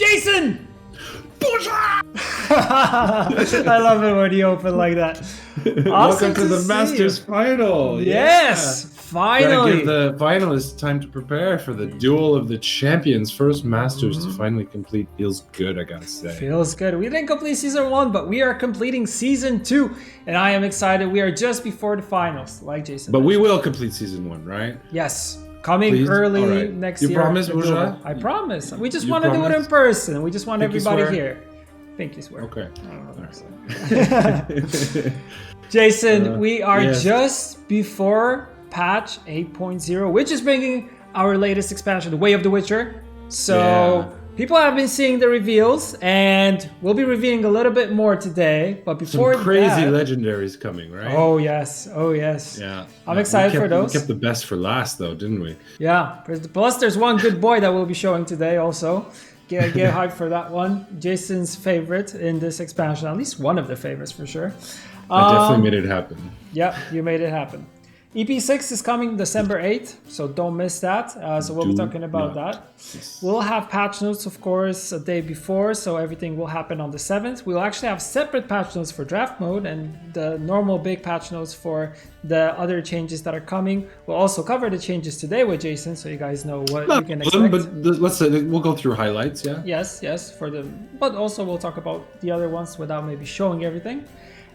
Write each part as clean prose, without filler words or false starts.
Jason! I love it when you open like that. Welcome to the Masters final. Yes, finally. Gotta give the finalists time to prepare for the duel of the champions. First Masters to finally complete. Feels good, I gotta say. Feels good. We didn't complete season 1, but we are completing season 2, and I am excited. We are just before the finals, like Jason But mentioned. we will complete season 1, right? Yes. Coming Please? early Alright. next You year. promise, Bourgeois? I promise. We just You want to do it in promise? person. We just want Pinky everybody swear? here. Pinky swear. Okay. I don't know what I'm saying. Jason, we are yes. just before patch 8.0, which is bringing our latest expansion, The Way of the Witcher. So people have been seeing the reveals, and we'll be revealing a little bit more today. But before Some crazy that, legendaries coming, right? Oh yes. Yeah. I'm excited for those. We kept the best for last, though, didn't we? Yeah. Plus, there's one good boy that we'll be showing today also. Get hyped for that one. Jason's favorite in this expansion, at least one of the favorites for sure. I definitely made it happen. Yep, you made it happen. EP6 is coming December 8th, so don't miss that. So we'll be talking about that. Yes. We'll have patch notes, of course, a day before, so everything will happen on the 7th. We'll actually have separate patch notes for draft mode and the normal big patch notes for the other changes that are coming. We'll also cover the changes today with Jason, so you guys know what you can expect. But let's say we'll go through highlights, yeah? Yes, but also we'll talk about the other ones without maybe showing everything.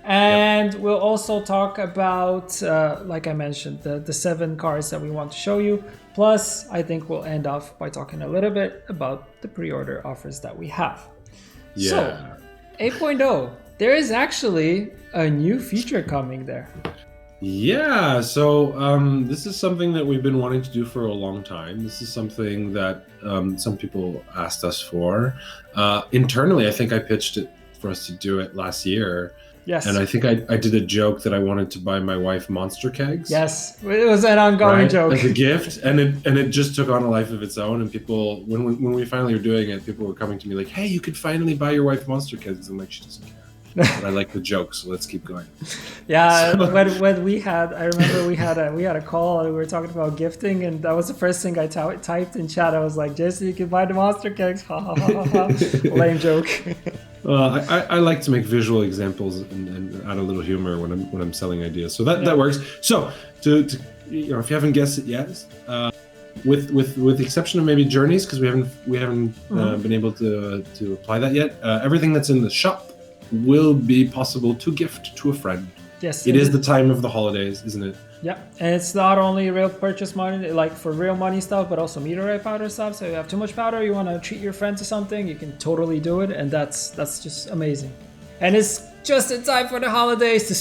And we'll also talk about, like I mentioned, the 7 cards that we want to show you. Plus, I think we'll end off by talking a little bit about the pre-order offers that we have. Yeah. So, 8.0, there is actually a new feature coming there. Yeah, so this is something that we've been wanting to do for a long time. This is something that some people asked us for. Internally, I think I pitched it for us to do it last year. Yes. And I think I did a joke that I wanted to buy my wife monster kegs. Yes, it was an ongoing joke. As a gift, and it just took on a life of its own. And people, when we finally were doing it, people were coming to me like, "Hey, you could finally buy your wife monster kegs." I'm like, she doesn't care. But I like the joke, so let's keep going. Yeah, so. when we had, I remember we had a call and we were talking about gifting, and that was the first thing I typed in chat. I was like, "Jesse, you can buy the monster kegs." Ha ha ha ha. Lame joke. I like to make visual examples and add a little humor when I'm selling ideas, so that works. So to if you haven't guessed it yet, with the exception of maybe journeys, because we haven't been able to apply that yet. Everything that's in the shop will be possible to gift to a friend. Yes, it is the time of the holidays, isn't it? Yeah, and it's not only real purchase money, like for real money stuff, but also meteorite powder stuff. So if you have too much powder, you want to treat your friend to something, you can totally do it, and that's just amazing. And it's just in time for the holidays to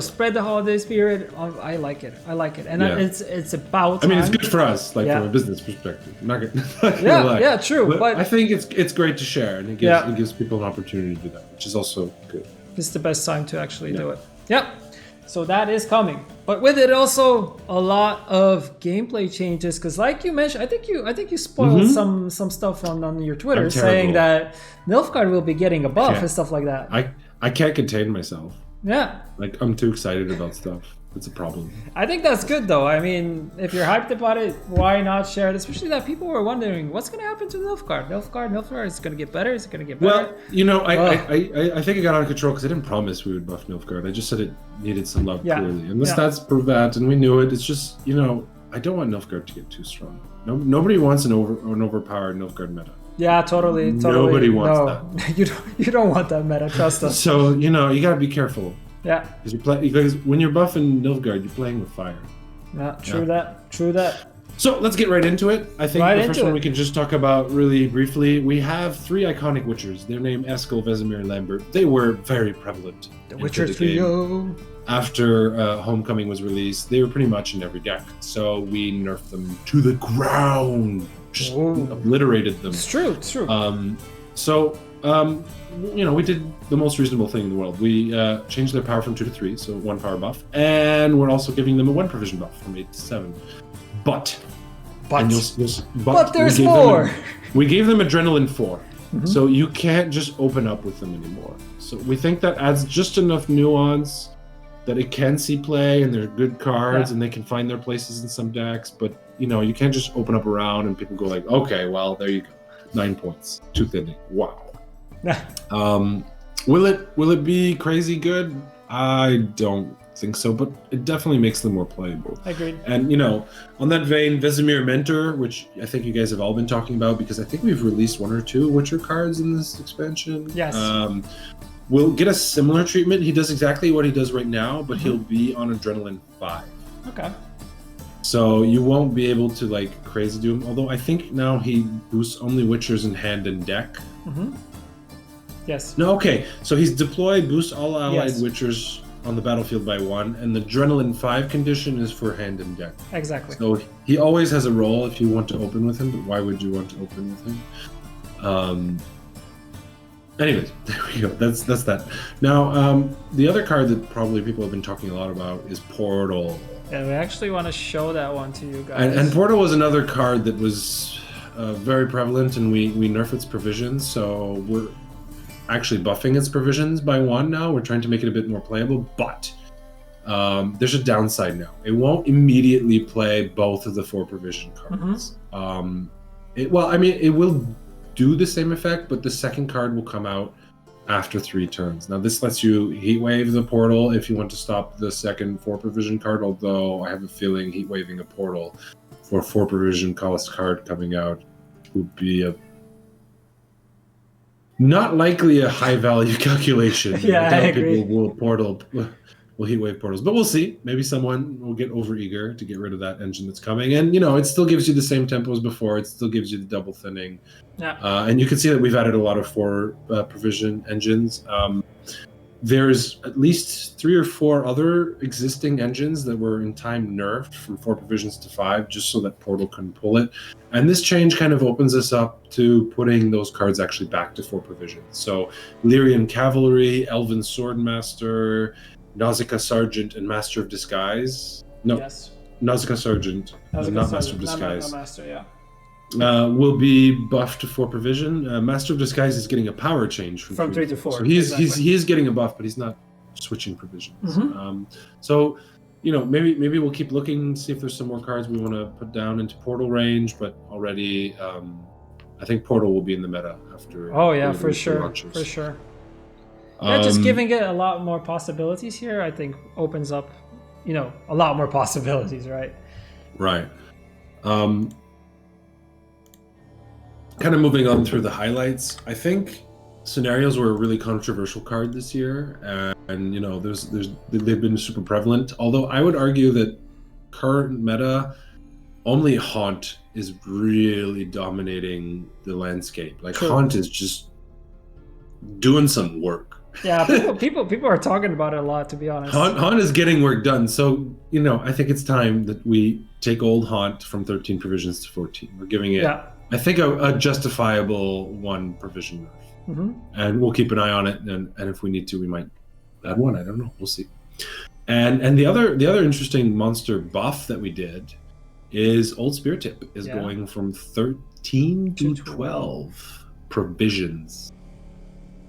spread the holiday spirit. I like it, and it's about time. I mean, it's good for us, like from a business perspective. Not gonna lie. Yeah, true. But I think it's great to share, and it gives people an opportunity to do that, which is also good. It's the best time to actually do it. Yep. So that is coming, but with it also a lot of gameplay changes. Because, like you mentioned, I think you spoiled some stuff on your Twitter saying that Nilfgaard will be getting a buff and stuff like that. I can't contain myself. Yeah, like I'm too excited about stuff. It's a problem. I think that's good though. I mean, if you're hyped about it, why not share it? Especially that people were wondering what's going to happen to Nilfgaard. Nilfgaard is it going to get better? Is it going to get better? Well, I think it got out of control because I didn't promise we would buff Nilfgaard. I just said it needed some love clearly, and the stats prove that, and we knew it. It's just I don't want Nilfgaard to get too strong. Nobody wants an overpowered Nilfgaard meta. Yeah, totally. Nobody wants that. You don't want that meta. Trust us. So you gotta be careful. Yeah. Because when you're buffing Nilfgaard, you're playing with fire. Yeah, true that. So let's get right into it. I think the first one we can just talk about really briefly. We have 3 iconic Witchers. Their name Eskel, Vesemir, and Lambert. They were very prevalent. The Witcher trio. After Homecoming was released, they were pretty much in every deck. So we nerfed them to the ground. Just obliterated them. It's true. We did the most reasonable thing in the world. We changed their power from 2 to 3, so 1 power buff, and we're also giving them a 1 provision buff from 8 to 7. But there's more. We gave them Adrenaline 4, so you can't just open up with them anymore. So we think that adds just enough nuance that it can see play, and they're good cards, and they can find their places in some decks. But you can't just open up around and people go like, okay, well, there you go. 9 points. Too thinning. Wow. Will it be crazy good? I don't think so, but it definitely makes them more playable. Agreed. And on that vein, Vesemir Mentor, which I think you guys have all been talking about, because I think we've released 1 or 2 Witcher cards in this expansion. Yes. Will get a similar treatment. He does exactly what he does right now, but he'll be on Adrenaline 5. Okay. So you won't be able to like crazy do him. Although I think now he boosts only Witchers in hand and deck. Mm-hmm. Yes. No, okay. So he's deploy, boosts all allied Witchers on the battlefield by 1, and the Adrenaline 5 condition is for hand and deck. Exactly. So he always has a role if you want to open with him, but why would you want to open with him? Anyways, there we go. That's that. Now, the other card that probably people have been talking a lot about is Portal. And we actually want to show that one to you guys. And Portal was another card that was very prevalent, and we nerf its provisions, so we're actually buffing its provisions by 1 now. We're trying to make it a bit more playable, but there's a downside now. It won't immediately play both of the 4 provision cards. It will do the same effect, but the second card will come out after 3 turns. Now this lets you Heatwave the Portal if you want to stop the second 4 provision card, although I have a feeling Heatwaving a Portal for 4 provision cost card coming out would be not likely a high value calculation. Yeah, I agree. People will Heatwave Portals, but we'll see. Maybe someone will get overeager to get rid of that engine that's coming, and it still gives you the same tempo as before. It still gives you the double thinning. Yeah. And you can see that we've added a lot of 4 provision engines. There's at least 3 or 4 other existing engines that were in time nerfed from 4 provisions to 5, just so that Portal couldn't pull it. And this change kind of opens us up to putting those cards actually back to 4 provisions. So Lyrian Cavalry, Elven Swordmaster, Nausicaa Sergeant, and Master of Disguise. No, yes. Nausicaa Sergeant, not Master of Disguise. Not Master, yeah. Will be buffed to 4 provision. Master of Disguise is getting a power change from 3 to 4. So he is getting a buff, but he's not switching provisions. So maybe we'll keep looking, see if there's some more cards we want to put down into Portal range. But already, I think Portal will be in the meta after. Oh yeah, for sure, for sure. Yeah, just giving it a lot more possibilities here, I think, opens up, a lot more possibilities, right? Right. Kind of moving on through the highlights, I think scenarios were a really controversial card this year, and they've been super prevalent. Although I would argue that current meta, only Haunt is really dominating the landscape. Like True. Haunt is just doing some work. Yeah, people are talking about it a lot, to be honest. Haunt is getting work done. So I think it's time that we take old Haunt from 13 provisions to 14. We're giving it. Yeah. I think a justifiable 1 provision nerf. And we'll keep an eye on it, and if we need to, we might add 1. I don't know. We'll see. And the other interesting monster buff that we did is Old Spear Tip is going from 13 to 12 provisions.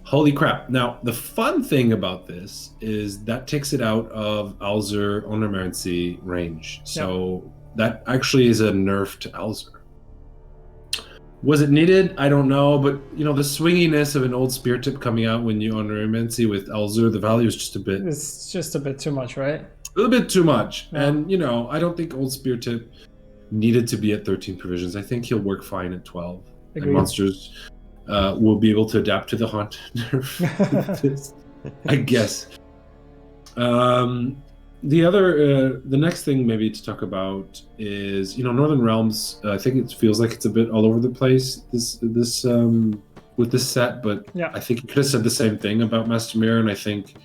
Holy crap. Now, the fun thing about this is that takes it out of Alzur Onomancy range. So that actually is a nerf to Alzur. Was it needed? I don't know, but the swinginess of an Old Spear Tip coming out when you Onomancy with Alzur, the value is just a bit... It's just a bit too much, right? A little bit too much. Yeah. And, I don't think Old Spear Tip needed to be at 13 provisions. I think he'll work fine at 12. Agreed. And monsters will be able to adapt to the Haunt nerf, I guess. The next thing maybe to talk about is Northern Realms. I think it feels like it's a bit all over the place this with this set, but I think you could have said the same thing about Master Mirror, and I think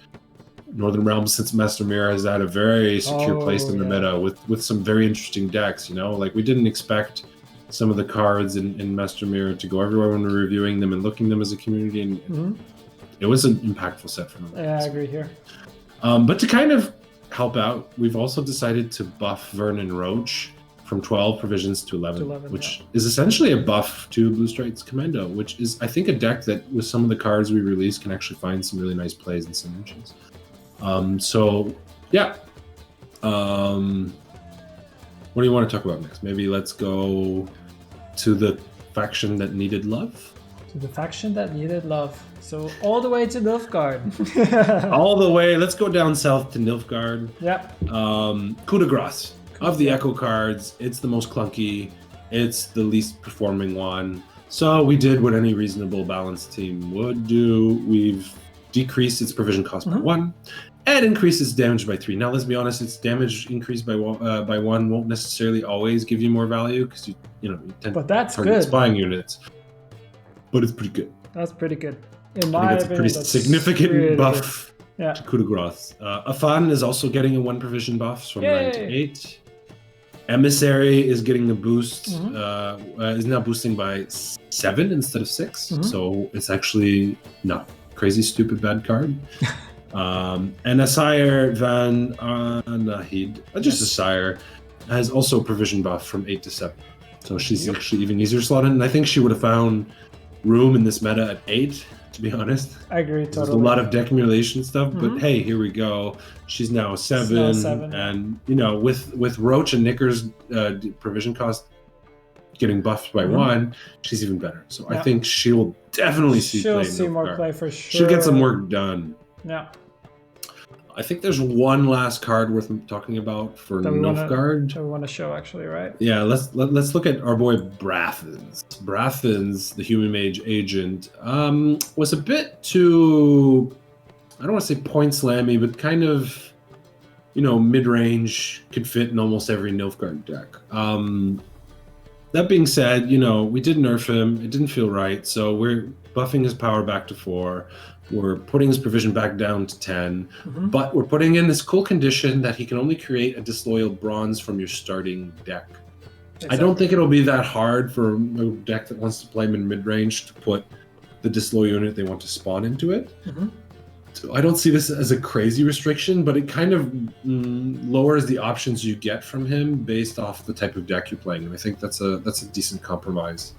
Northern Realms, since Master Mirror, has had a very secure place in the meta with some very interesting decks. Like we didn't expect some of the cards in Master Mirror to go everywhere when we were reviewing them and looking them as a community, and it was an impactful set for Northern Realms. I agree here. But to kind of help out, we've also decided to buff Vernon Roach from 12 provisions to 11, which is essentially a buff to Blue Strikes Commando, which is, I think, a deck that with some of the cards we release can actually find some really nice plays and synergies. What do you want to talk about next? Maybe let's go to the faction that needed love. To the faction that needed love. So all the way to Nilfgaard. All the way. Let's go down south to Nilfgaard. Yep. Coup de grace. Of the Echo cards, it's the most clunky. It's the least performing one. So we did what any reasonable balanced team would do. We've decreased its provision cost by 1 and increased its damage by 3. Now, let's be honest, its damage increased by 1 won't necessarily always give you more value because you tend But that's to target good. spying units. But it's pretty good. That's pretty good. In I my think that's a opinion, pretty that's significant really buff good. Yeah. to Coup de grace. Afan is also getting a 1 provision buff from 9 to 8. Emissary is getting a boost, is now boosting by 7 instead of 6. So it's actually not crazy, stupid, bad card. And a Sire Van Nahid, just a Sire, has also a provision buff from 8 to 7. So she's actually even easier to slot in. And I think she would have found room in this meta at 8, to be honest. I agree totally. There's a lot of deck emulation stuff, but hey, here we go. She's now 7, and with Roach and Knicker's provision cost getting buffed by 1, she's even better. So I think she will definitely see play. She'll see more play for sure. She'll get some work done. Yeah. I think there's one last card worth talking about for Nilfgaard. That we want to show, actually, right? Yeah, let's look at our boy Brathens. Brathens, the human mage agent, was a bit too, I don't want to say point slammy, but kind of, mid-range, could fit in almost every Nilfgaard deck. That being said, we did nerf him. It didn't feel right, so we're buffing his power back to 4. We're putting his provision back down to 10, but we're putting in this cool condition that he can only create a disloyal bronze from your starting deck. Exactly. I don't think it'll be that hard for a deck that wants to play him in mid-range to put the disloyal unit they want to spawn into it. So I don't see this as a crazy restriction, but it kind of lowers the options you get from him based off the type of deck you're playing, and I think that's a decent compromise.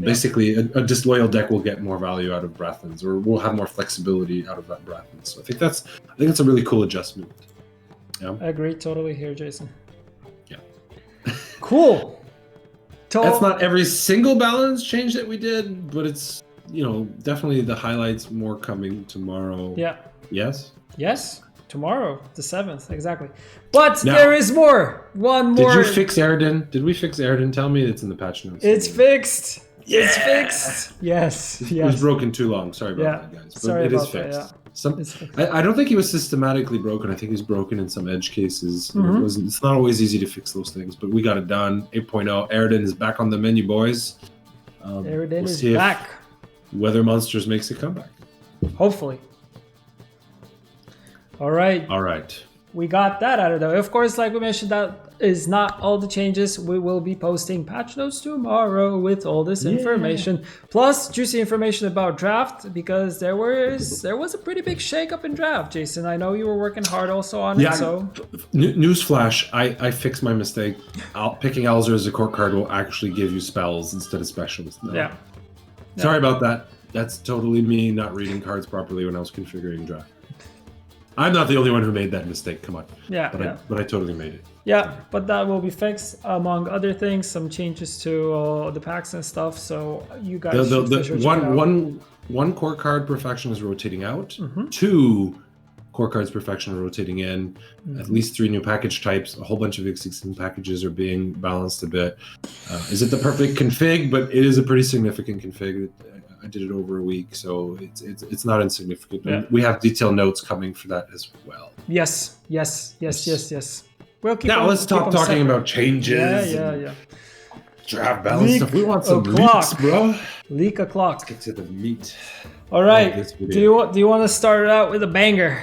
Basically, a disloyal deck will get more value out of Brathens, or we'll have more flexibility out of that Brathens. So I think that's a really cool adjustment. Yeah, I agree totally here, Jason. Yeah, cool. That's not every single balance change that we did, but it's definitely the highlights. More coming tomorrow. Yeah. Yes. Tomorrow, the 7th, exactly. But now, there is more. One more. Did you fix Aridin? Did we fix Aridin? Tell me it's in the patch notes. It's fixed. Yeah. It's fixed. Yes. It was broken too long. Sorry about that, guys. But sorry it about is fixed. That, It's fixed. I don't think he was systematically broken. I think he's broken in some edge cases. It's not always easy to fix those things, but we got it done. 8.0. Aridin is back on the menu, boys. Aridin is back. Weather Monsters makes a comeback. Hopefully. All right. We got that out of the way. Of course, like we mentioned, that is not all the changes. We will be posting patch notes tomorrow with all this information, plus juicy information about draft, because there was a pretty big shakeup in draft. Jason, I know you were working hard also on it. So newsflash, I fixed my mistake. Picking Alzur as a core card will actually give you spells instead of specials. No. Yeah. Sorry about that. That's totally me not reading cards properly when I was configuring draft. I'm not the only one who made that mistake. Come on. But I totally made it. Yeah, but that will be fixed, among other things. Some changes to the packs and stuff. So you guys one core card per faction is rotating out. 2 core cards per faction are rotating in. At least 3 new package types. A whole bunch of existing packages are being balanced a bit. Is it the perfect config? But it is a pretty significant config. I did it over a week, so it's not insignificant. Yeah. We have detailed notes coming for that as well. Yes. We'll keep now let's stop talking about changes. Yeah. Draft balance stuff. We want some leaks, bro. Leak o'clock. Let's get to the meat. All right. Do you want to start it out with a banger?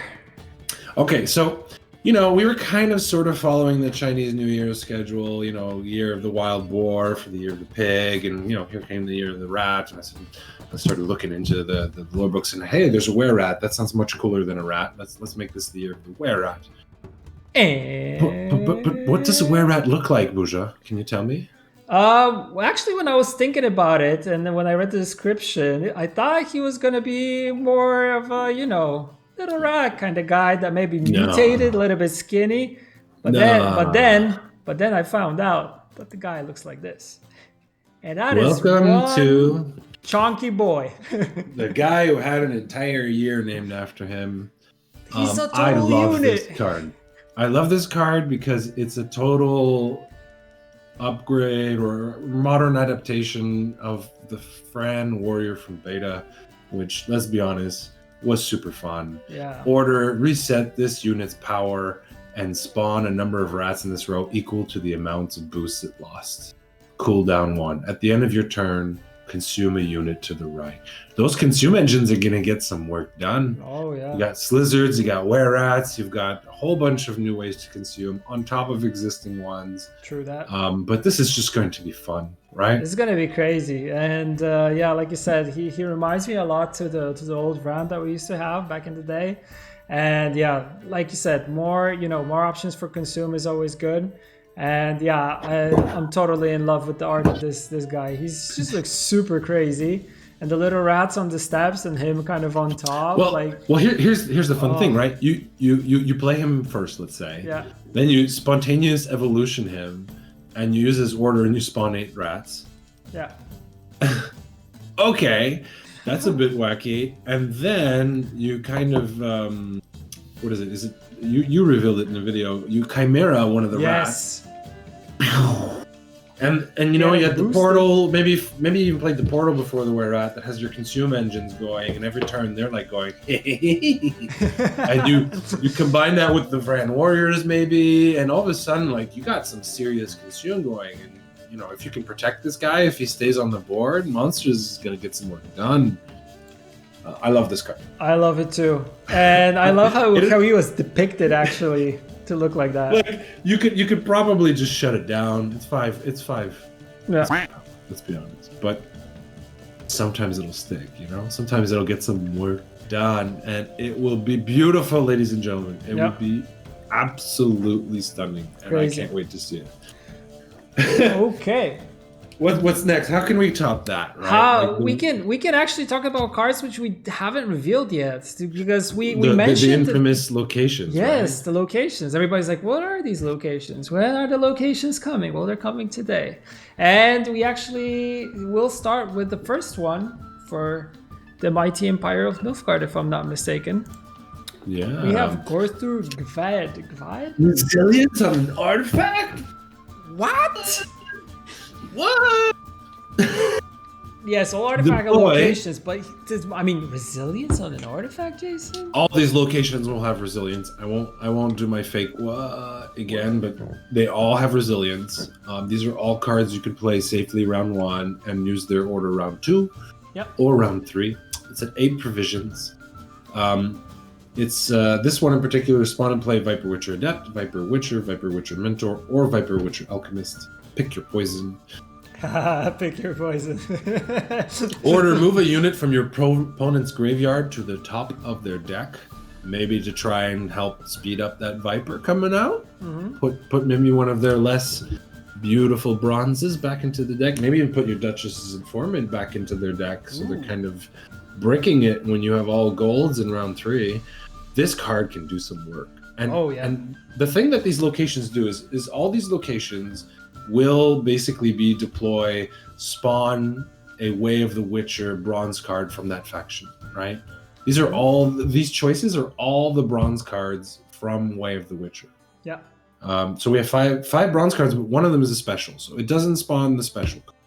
Okay, so we were kind of sort of following the Chinese New Year schedule. Year of the wild boar for the year of the pig, and here came the year of the rat. And I started looking into the lore books, and hey, there's a Wererat. That sounds much cooler than a rat. Let's make this the year of the Wererat. But what does a Wererat look like, Buja? Can you tell me? Actually, when I was thinking about it, and then when I read the description, I thought he was gonna be more of a little rat kind of guy that maybe mutated, a little bit skinny. But then I found out that the guy looks like this. And that is Welcome one to chonky boy. the guy who had an entire year named after him. He's a total I love unit. this card. I love this card because it's a total upgrade or modern adaptation of the Fran warrior from beta, which, let's be honest, was super fun. Yeah. Order, reset this unit's power, and spawn a number of rats in this row equal to the amounts of boosts it lost. Cooldown 1. At the end of your turn, consume a unit to the right. Those consume engines are going to get some work done. Oh, yeah. You got Slizzards, you got Wererats, you've got a whole bunch of new ways to consume on top of existing ones. True that. But this is just going to be fun, right? It's gonna be crazy, and yeah, like you said, he reminds me a lot to the old brand that we used to have back in the day, and yeah, like you said, more options for consume is always good, and yeah, I'm totally in love with the art of this guy. He's just looks super crazy, and the little rats on the steps and him kind of on top. Here's the fun thing, right? You play him first, let's say. Yeah. Then you spontaneous evolution him, and you use his order and you spawn 8 rats. Yeah. Okay, that's a bit wacky. And then you kind of what is it? Is it you revealed it in the video? You chimera one of the rats. And you know, you had the portal, maybe you even played the portal before the Wererat that has your consume engines going, and every turn they're like going, and you combine that with the Fran warriors maybe, and all of a sudden like you got some serious consume going, and you know, if you can protect this guy, if he stays on the board, Monsters is gonna get some work done. I love this card. I love it too, and I love how he was depicted actually. To look like that. Like, you could probably just shut it down. It's five. Yeah. Let's be honest. But sometimes it'll stick, you know? Sometimes it'll get some work done, and it will be beautiful, ladies and gentlemen. It will be absolutely stunning. And Crazy. I can't wait to see it. Okay. What's next? How can we top that? Right? We can actually talk about cards which we haven't revealed yet, because we mentioned the infamous locations. Yes, right? the locations. Everybody's like, what are these locations? When are the locations coming? Well, they're coming today, and we actually will start with the first one for the mighty Empire of Nilfgaard, if I'm not mistaken. Yeah. We have Gorthur Gvaed. Gvaed? Resilience on an artifact? What? What? Yes, all artifact locations, but resilience on an artifact, Jason? All these locations will have resilience. I won't do my fake again, but they all have resilience. These are all cards you could play safely round 1 and use their order round 2, or round 3. It's at 8 provisions. It's this one in particular: spawn and play Viper Witcher Adept, Viper Witcher Mentor, or Viper Witcher Alchemist. Pick your poison. Pick your poison. Order, move a unit from your opponent's graveyard to the top of their deck, maybe to try and help speed up that Viper coming out. Mm-hmm. Put maybe one of their less beautiful bronzes back into the deck. Maybe even put your Duchess's Informant back into their deck, so they're kind of bricking it when you have all golds in round 3. This card can do some work. And, and the thing that these locations do is all these locations will basically be deploy, spawn a Way of the Witcher bronze card from that faction, right? These choices are all the bronze cards from Way of the Witcher. Yeah. So we have five bronze cards, but one of them is a special, so it doesn't spawn the special card,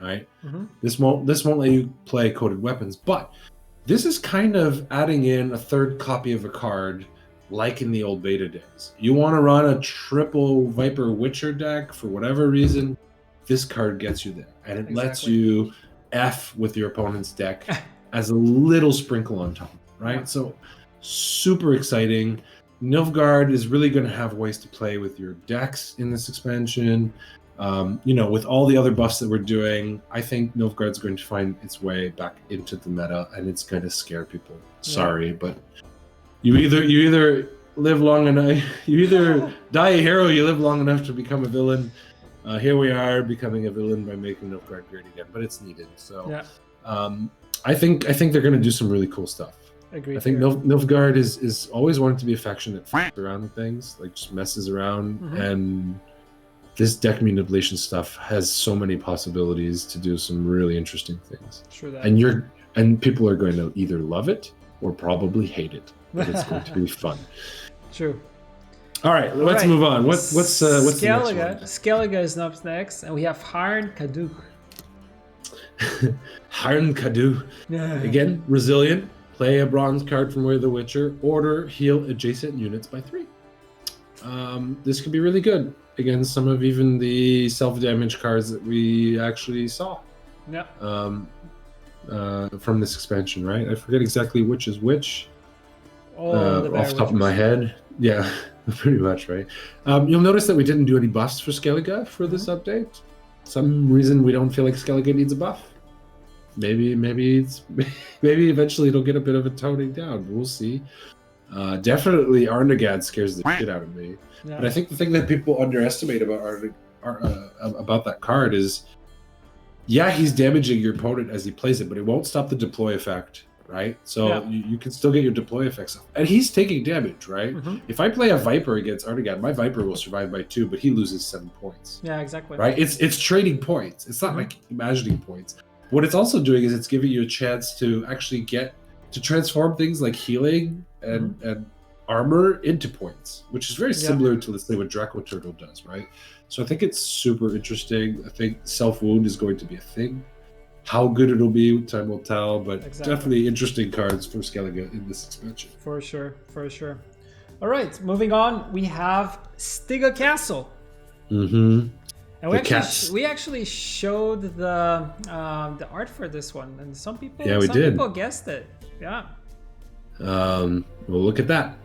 right? Mm-hmm. This won't let you play Coded Weapons, but this is kind of adding in a third copy of a card like in the old beta days. You want to run a triple Viper Witcher deck for whatever reason, this card gets you there. And it lets you F with your opponent's deck as a little sprinkle on top, right? Yeah. So super exciting. Nilfgaard is really going to have ways to play with your decks in this expansion. With all the other buffs that we're doing, I think Nilfgaard's going to find its way back into the meta, and it's going to scare people. Sorry, but you either live long enough, you either die a hero, you live long enough to become a villain. Here we are becoming a villain by making Nilfgaard great again, but it's needed. So I think they're going to do some really cool stuff. Agreed. I think Nilfgaard is always wanted to be a faction that f***s around with things, like just messes around, and this deck manipulation stuff has so many possibilities to do some really interesting things. True that. And people are going to either love it or probably hate it, but it's going to be fun. True. All right, let's move on. What's the next one? Stygga is up next, and we have Haern Caduch. Haern Caduch. Again, resilient. Play a bronze card from Way the Witcher. Order, heal adjacent units by 3. This could be really good against some of even the self-damage cards that we actually saw. Yeah. From this expansion, right? I forget exactly which is which. Off the top of my head. Yeah, pretty much, right? You'll notice that we didn't do any buffs for Skellige for this update. Some reason we don't feel like Skellige needs a buff. Maybe eventually it'll get a bit of a toning down. We'll see. Definitely Arnagad scares the shit out of me. Yeah. But I think the thing that people underestimate about that card is, yeah, he's damaging your opponent as he plays it, but it won't stop the deploy effect, right? So you can still get your deploy effects off. And he's taking damage, right? If I play a Viper against Arnagad, my Viper will survive by 2, but he loses 7 points. Yeah, exactly. Right? It's trading points. It's not like imagining points. What it's also doing is it's giving you a chance to actually get to transform things like healing and armor into points, which is very similar to, let's say, what Draco Turtle does, right? So I think it's super interesting. I think self-wound is going to be a thing. How good it'll be, time will tell, but definitely interesting cards for Skellige in this expansion. For sure. All right, moving on, we have Stygga Castle. And we actually showed the art for this one, and some people people guessed it. Yeah. Well, look at that.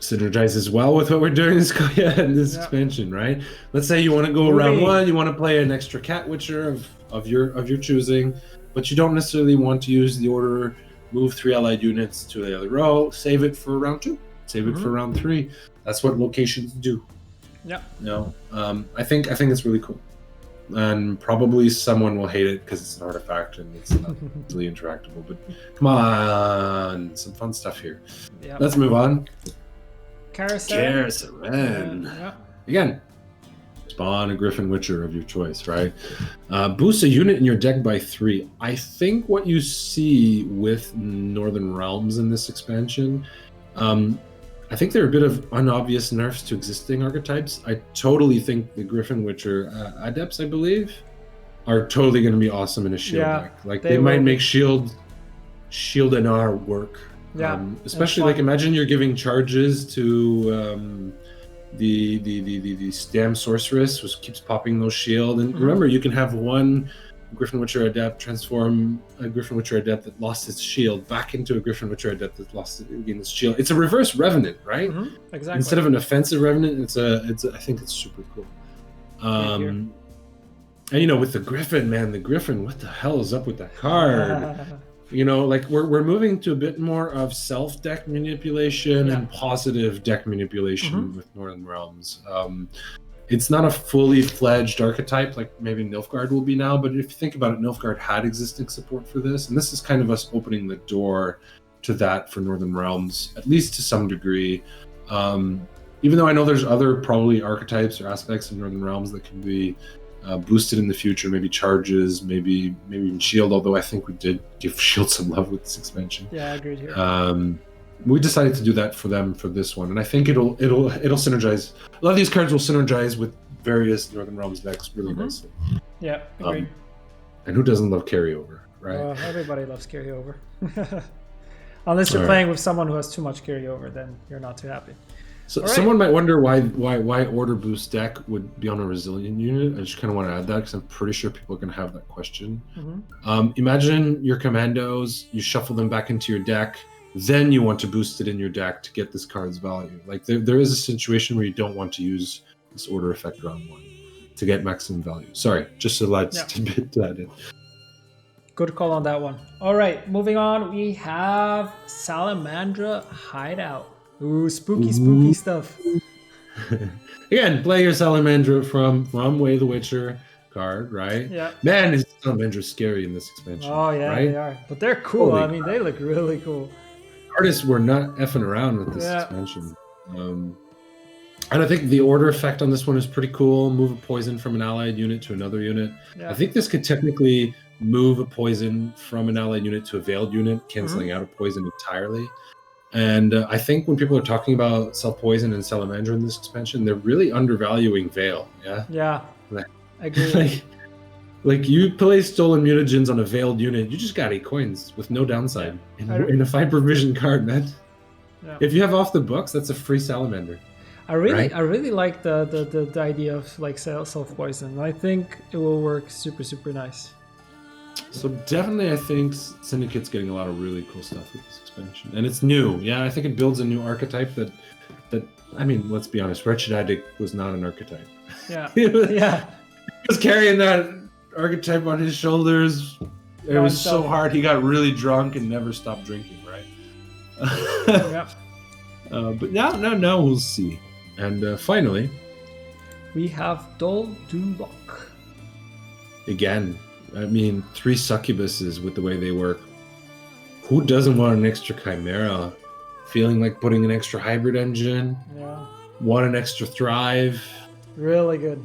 Synergizes well with what we're doing in this expansion, right? Let's say you want to go around 1, you want to play an extra Cat Witcher of your choosing, but you don't necessarily want to use the order, move 3 allied units to the other row, save it for round 2, save it for round 3. That's what locations do. Yeah. I think it's really cool, and probably someone will hate it because it's an artifact and it's not really interactable. But come on, some fun stuff here. Yep. Let's move on. Kaer Seren. Kaer Seren. Again, spawn a Griffin Witcher of your choice, right? Boost a unit in your deck by 3. I think what you see with Northern Realms in this expansion, I think there are a bit of unobvious nerfs to existing archetypes. I totally think the Griffin Witcher Adepts, I believe, are totally going to be awesome in a shield deck. Like they might make shield and R work. Yeah, especially like imagine you're giving charges to the Stam Sorceress, which keeps popping those shield. And remember, you can have one Griffin Witcher Adept transform a Griffin Witcher Adept that lost its shield back into a Griffin Witcher Adept that lost its shield. It's a reverse Revenant, right? Exactly. Instead of an offensive Revenant, I think it's super cool. And with the Griffin, man, what the hell is up with that card? Like we're moving to a bit more of self deck manipulation and positive deck manipulation with Northern Realms. It's not a fully fledged archetype like maybe Nilfgaard will be now, but if you think about it, Nilfgaard had existing support for this, and this is kind of us opening the door to that for Northern Realms, at least to some degree. Even though I know there's other probably archetypes or aspects of Northern Realms that can be boosted in the future, maybe charges, maybe even shield, although I think we did give shield some love with this expansion. Yeah, I agree here. We decided to do that for them for this one, and I think it'll synergize. A lot of these cards will synergize with various Northern Realms decks really nicely. Yeah, agreed. And who doesn't love carryover, right? Everybody loves carryover. Unless you're playing with someone who has too much carryover, then you're not too happy. So someone might wonder why Order Boost deck would be on a resilient unit. I just kind of want to add that because I'm pretty sure people are going to have that question. Imagine your commandos, you shuffle them back into your deck, then you want to boost it in your deck to get this card's value. Like there is a situation where you don't want to use this order effect round 1 to get maximum value. Sorry, just a light tidbit to add in. Good call on that one. All right, moving on, we have Salamandra Hideout. Ooh, spooky stuff. Again, play your Salamandra from Way the Witcher card, right? Yeah. Man, is Salamandra scary in this expansion. Oh yeah, right? They are. But they're cool. I mean, they look really cool. Artists were not effing around with this expansion. And I think the order effect on this one is pretty cool. Move a poison from an allied unit to another unit. Yeah. I think this could technically move a poison from an allied unit to a veiled unit, canceling out a poison entirely. And I think when people are talking about self-poison and Salamandra in this expansion, they're really undervaluing Veil. Yeah. Yeah. I agree. Like you play Stolen Mutagens on a veiled unit, you just got 8 coins with no downside in a 5 provision card, man. Yeah. If you have off the books, that's a free Salamander. I really like the idea of like self-poison. I think it will work super nice. So definitely I think Syndicate's getting a lot of really cool stuff with this expansion. And it's new. Yeah, I think it builds a new archetype that I mean, let's be honest, Wretched Addict was not an archetype. Yeah. He was carrying that archetype on his shoulders. It was so hard. He got really drunk and never stopped drinking, right? Yep. But now we'll see. And finally, we have Dol Dulok. Again, I mean, 3 succubuses with the way they work. Who doesn't want an extra Chimera? Feeling like putting an extra hybrid engine? Yeah. Want an extra Thrive? Really good.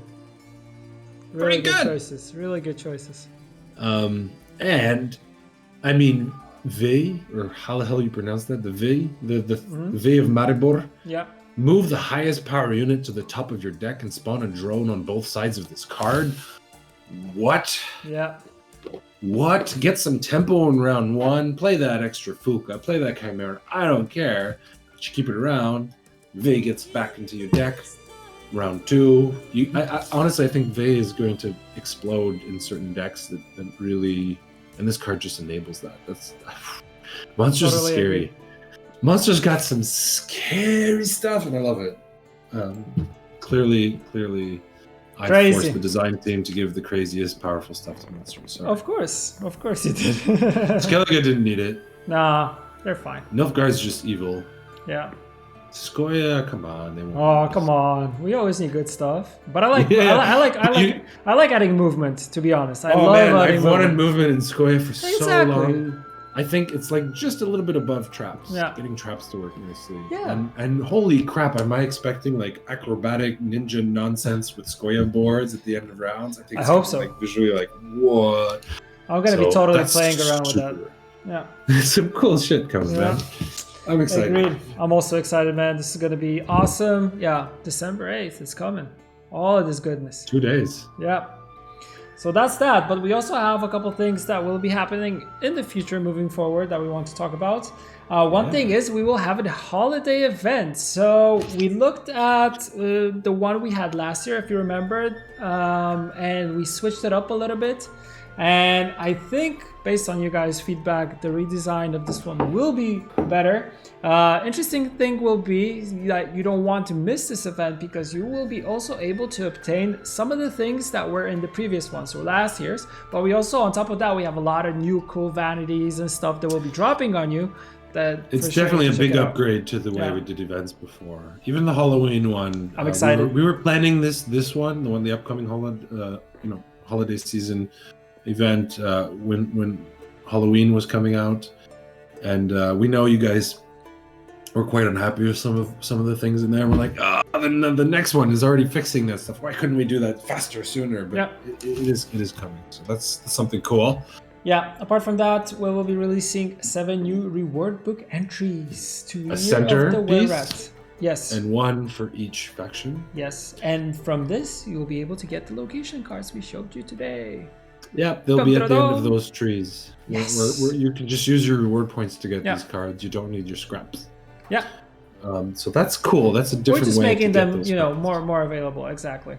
Really Pretty good choices. Really good choices. And I mean, V, or how the hell you pronounce that? The V? The V of Maribor? Yeah. Move the highest power unit to the top of your deck and spawn a drone on both sides of this card. What? Yeah. What? Get some tempo in round 1. Play that extra Fuka. Play that Chimera. I don't care. But you keep it around. V gets back into your deck. Round 2. I honestly, I think V is going to explode in certain decks that really... And this card just enables that. That's... Monsters Totally is scary. agree. Monsters got some scary stuff, and I love it. Clearly, I forced the design team to give the craziest, powerful stuff to monsters. Sorry. Of course you did. Skellige didn't need it. Nah, they're fine. Nilfgaard's just evil. Yeah. Skoya, come on, they won't. Oh, come on. We always need good stuff. But I like adding movement, to be honest. I love adding I've wanted movement in Skoya for so Exactly. long. I think it's like just a little bit above traps. Yeah. Getting traps to work nicely. Yeah. And holy crap, am I expecting like acrobatic ninja nonsense with Skoya boards at the end of rounds? I think I hope so. Like visually like what? I'm gonna be totally that's playing around with that. super. Yeah. Some cool shit coming, man. I'm excited. Agreed. I'm also excited, man. This is gonna be awesome. Yeah, December 8th is coming. All of this goodness. 2 days. Yeah. So that's that, but we also have a couple things that will be happening in the future moving forward that we want to talk about. One thing is we will have a holiday event. So we looked at the one we had last year, if you remembered, and we switched it up a little bit. And I think, based on you guys' feedback, the redesign of this one will be better. Interesting thing will be that you don't want to miss this event because you will be also able to obtain some of the things that were in the previous one, so last year's. But we also, on top of that, we have a lot of new cool vanities and stuff that will be dropping on you. It's definitely a big upgrade to the way we did events before. Even the Halloween one. I'm excited. We were planning this one, the upcoming holiday season event when Halloween was coming out, and we know you guys were quite unhappy with some of the things in there. We're like, the next one is already fixing that stuff. Why couldn't we do that faster, sooner? But it is coming. So that's something cool. Yeah. Apart from that, we will be releasing 7 new reward book entries to a center of the piece. Wererat. Yes. And 1 for each faction. Yes. And from this, you will be able to get the location cards we showed you today. Yeah, they'll be at the end of those trees. Yes. Where you can just use your reward points to get these cards. You don't need your scraps. Yeah. So that's cool. That's a different way. We're just making to get them, those more available. Exactly.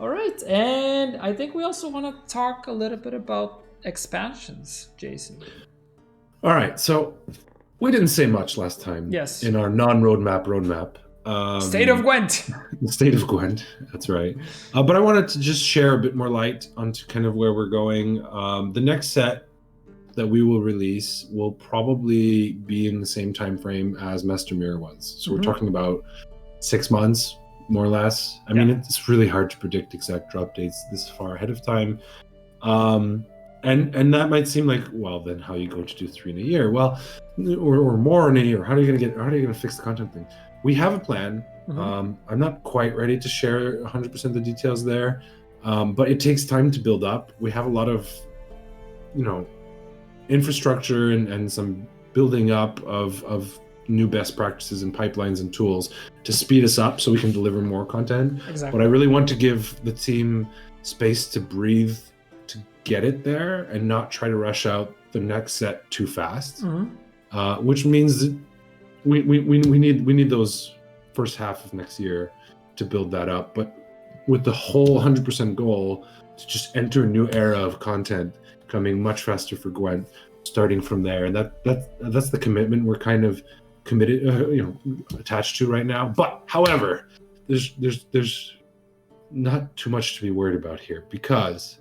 All right, and I think we also want to talk a little bit about expansions, Jason. All right, so we didn't say much last time. Yes. In our roadmap. State of Gwent. The State of Gwent, that's right. But I wanted to just share a bit more light onto kind of where we're going. The next set that we will release will probably be in the same time frame as Master Mirror was. So we're talking about 6 months, more or less. I mean, it's really hard to predict exact drop dates this far ahead of time. And that might seem like, well, then how you going to do 3 in a year? Well, or more in a year. How are you gonna fix the content thing? We have a plan. I'm not quite ready to share 100% of the details there, but it takes time to build up. We have a lot of, infrastructure and some building up of new best practices and pipelines and tools to speed us up so we can deliver more content. Exactly. But I really want to give the team space to breathe, to get it there, and not try to rush out the next set too fast. Which means that we need those first half of next year to build that up. But with the whole 100% goal to just enter a new era of content coming much faster for Gwent, starting from there, and that's the commitment we're kind of committed, attached to right now. But however, there's not too much to be worried about here, because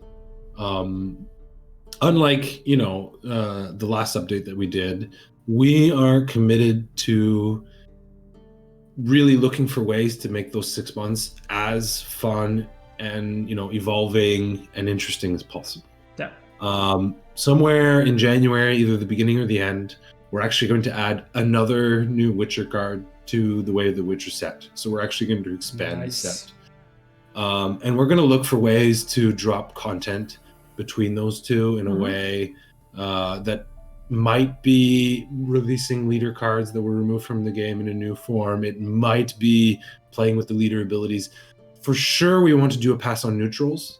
unlike the last update that we did, we are committed to really looking for ways to make those 6 months as fun and evolving and interesting as possible. Somewhere in January, either the beginning or the end, we're actually going to add another new Witcher card to the Way of the Witcher set. So we're actually going to expand the set. And we're going to look for ways to drop content between those two in a way that might be releasing leader cards that were removed from the game in a new form. It might be playing with the leader abilities. For sure, we want to do a pass on neutrals.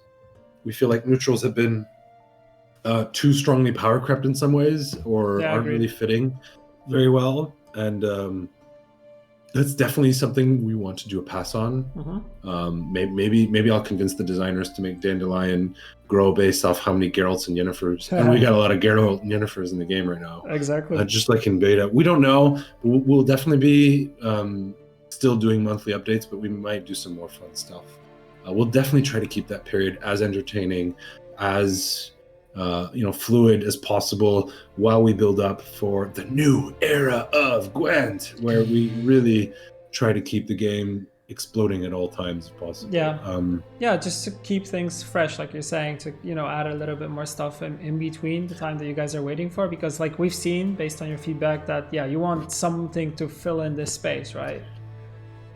We feel like neutrals have been too strongly power crept in some ways, or aren't really fitting very well, and that's definitely something we want to do a pass on. Maybe I'll convince the designers to make Dandelion grow based off how many Geralts and Yennifers, and we got a lot of Geralt and Yennifers in the game right now. Exactly. Just like in beta, we don't know. We'll definitely be still doing monthly updates, but we might do some more fun stuff. We'll definitely try to keep that period as entertaining, as fluid as possible while we build up for the new era of Gwent, where we really try to keep the game exploding at all times if possible. Just to keep things fresh, like you're saying, to add a little bit more stuff in between the time that you guys are waiting for, because like we've seen based on your feedback that you want something to fill in this space, right?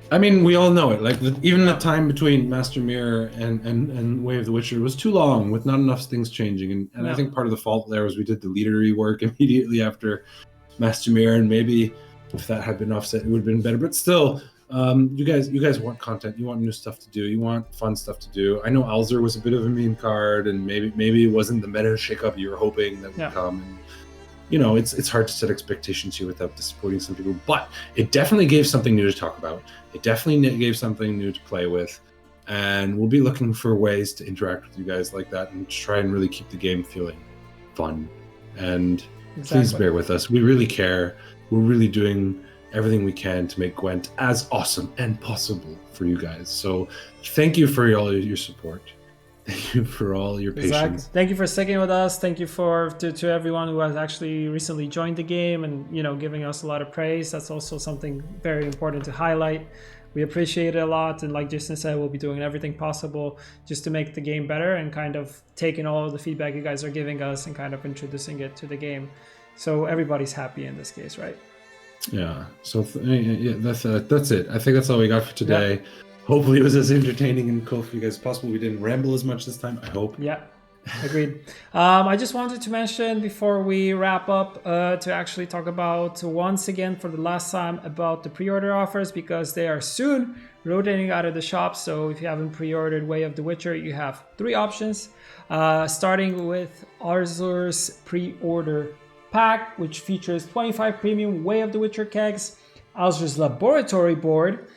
I mean, we all know it. Like even the time between Master Mirror and Way of the Witcher was too long, with not enough things changing. And I think part of the fault there was we did the leader rework immediately after Master Mirror, and maybe if that had been offset, it would have been better. But still, you guys want content. You want new stuff to do. You want fun stuff to do. I know Alzur was a bit of a meme card, and maybe it wasn't the meta shakeup you were hoping that would come. And, it's hard to set expectations here without disappointing some people, but it definitely gave something new to talk about. It definitely gave something new to play with, and we'll be looking for ways to interact with you guys like that and try and really keep the game feeling fun. And please bear with us. We really care. We're really doing everything we can to make Gwent as awesome and possible for you guys. So thank you for all your support. Thank you for all your patience. Thank you for sticking with us. Thank you to everyone who has actually recently joined the game and giving us a lot of praise. That's also something very important to highlight. We appreciate it a lot, and like Jason said, we'll be doing everything possible just to make the game better and kind of taking all of the feedback you guys are giving us and kind of introducing it to the game, so everybody's happy in this case, right? Yeah. So that's it. I think that's all we got for today. Yeah. Hopefully it was as entertaining and cool for you guys as possible. We didn't ramble as much this time, I hope. Yeah, agreed. I just wanted to mention before we wrap up to actually talk about once again for the last time about the pre-order offers, because they are soon rotating out of the shop. So if you haven't pre-ordered Way of the Witcher, you have 3 options, starting with Alzur's pre-order pack, which features 25 premium Way of the Witcher kegs, Alzur's laboratory board,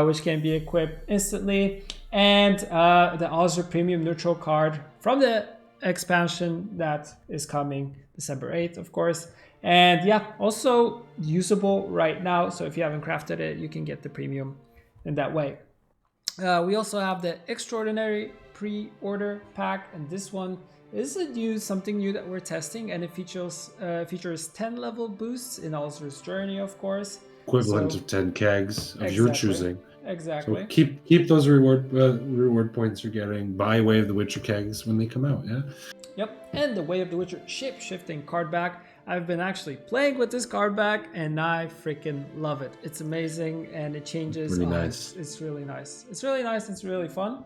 which can be equipped instantly, and the Alzur Premium Neutral card from the expansion that is coming December 8th, of course. And also usable right now, so if you haven't crafted it, you can get the premium in that way. We also have the Extraordinary pre-order pack, and this one is something new that we're testing, and it features 10 level boosts in Alzur's journey, of course. Equivalent of 10 kegs of your choosing. exactly. So keep those reward points you're getting. Buy Way of the Witcher kegs when they come out. Yeah. Yep, and the Way of the Witcher shape-shifting card back. I've been actually playing with this card back, and I freaking love it. It's amazing, and it changes. Really nice. It's really nice. It's really nice. It's really fun.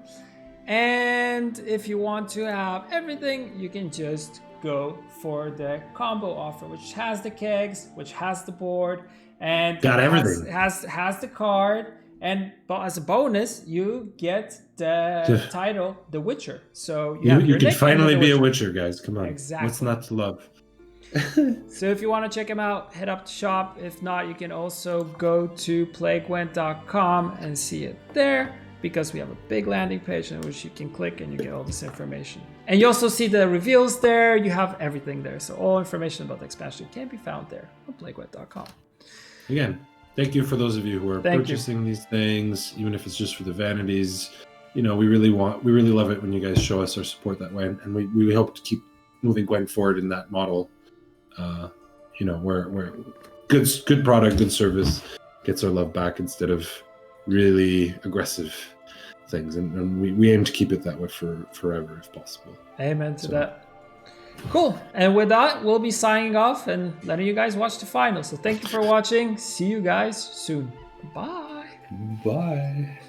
And if you want to have everything, you can just go for the combo offer, which has the kegs, which has the board, and got everything. Has the card. And as a bonus, you get the title, The Witcher. So you can finally be a Witcher, guys. Come on. Exactly. What's not to love? So if you want to check them out, head up to shop. If not, you can also go to playgwent.com and see it there, because we have a big landing page in which you can click and you get all this information. And you also see the reveals there. You have everything there. So all information about the expansion can be found there on playgwent.com. Again, thank you for those of you who are purchasing these things, even if it's just for the vanities. We really love it when you guys show us our support that way, and we hope to keep moving Gwent forward in that model. Where good product, good service gets our love back instead of really aggressive things, and we aim to keep it that way for forever if possible. Amen to that. Cool. And with that, we'll be signing off and letting you guys watch the final. So thank you for watching. See you guys soon. Bye. Bye.